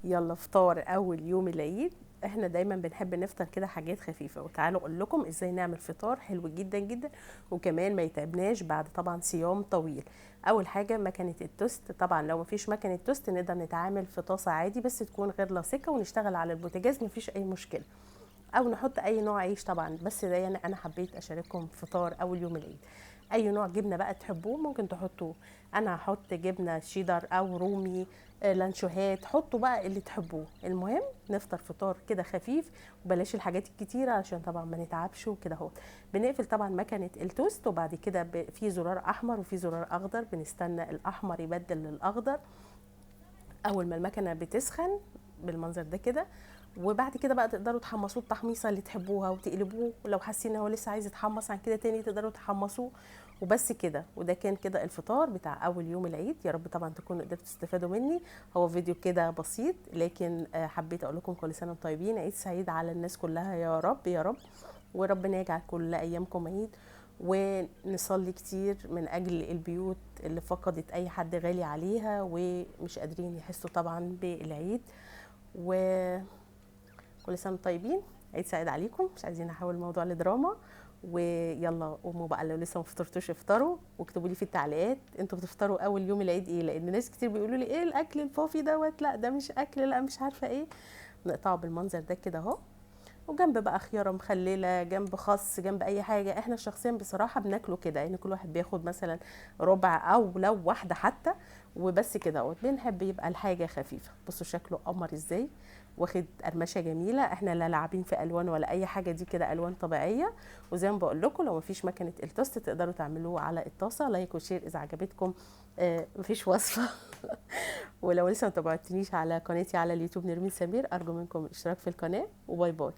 يلا فطار اول يوم العيد. احنا دايما بنحب نفطر كده حاجات خفيفه، وتعالوا اقول لكم ازاي نعمل فطار حلو جدا جدا، وكمان ما يتعبناش بعد طبعا صيام طويل. اول حاجه مكنه التوست. طبعا لو مفيش مكنه توست نقدر نتعامل في طاسه عادي بس تكون غير لاصقه، ونشتغل على البوتاجاز مفيش اي مشكله، او نحط اي نوع عيش طبعا. بس ده يعني انا حبيت اشارككم فطار اول يوم العيد. اي نوع جبنه بقى تحبوه ممكن تحطوه. انا هحط جبنه شيدر او رومي، لانشوهات، حطوا بقى اللي تحبوه. المهم نفطر فطار كده خفيف، وبلاش الحاجات الكتيره عشان طبعا ما نتعبش وكده اهو. بنقفل طبعا مكنه التوست، وبعد كده في زرار احمر وفي زرار اخضر، بنستنى الاحمر يبدل للاخضر اول ما المكنه بتسخن بالمنظر ده كده. وبعد كده بقى تقدروا تحمصوه التحميصه اللي تحبوها وتقلبوه، ولو حاسين ان هو لسه عايز يتحمص عن كده تاني تقدروا تحمصوه. وبس كده، وده كان كده الفطار بتاع اول يوم العيد. يا رب طبعا تكونوا قدرتوا تستفادوا مني. هو فيديو كده بسيط، لكن حبيت اقول لكم كل سنه وانتم طيبين، عيد سعيد على الناس كلها يا رب يا رب. وربنا يجعل كل ايامكم عيد. ونصلي كتير من اجل البيوت اللي فقدت اي حد غالي عليها ومش قادرين يحسوا طبعا بالعيد. وكل سنه وانتم طيبين، عيد سعيد عليكم. مش عايزين نحول الموضوع لدراما. ويلا قوموا بقى، لو لسه ما فطرتوش افطروا، واكتبوا لي في التعليقات انتوا بتفطروا اول يوم العيد ايه، لان ناس كتير بيقولوا لي ايه الاكل الفافي دوت، لا ده مش اكل، لا مش عارفه ايه. نقطعه بالمنظر ده كده اهو، وجنب بقى خياره مخلله، جنب خس، جنب اي حاجه. احنا شخصيا بصراحه بناكله كده، يعني كل واحد بياخد مثلا ربع او لو واحده حتى، وبس كده اهوت. بنحب يبقى الحاجه خفيفه. بصوا شكله قمر ازاي، واخد قرمشه جميله. احنا لا لاعبين في الوان ولا اي حاجه، دي كده الوان طبيعيه. وزي ما بقول لكم لو مفيش مكنه التوست تقدروا تعملوه على الطاسه. لايك وشير اذا عجبتكم. مفيش وصفه. ولو لسه ما تابعتنيش على قناتي على اليوتيوب نرمين سمير، ارجو منكم الاشتراك في القناه، وباي باي.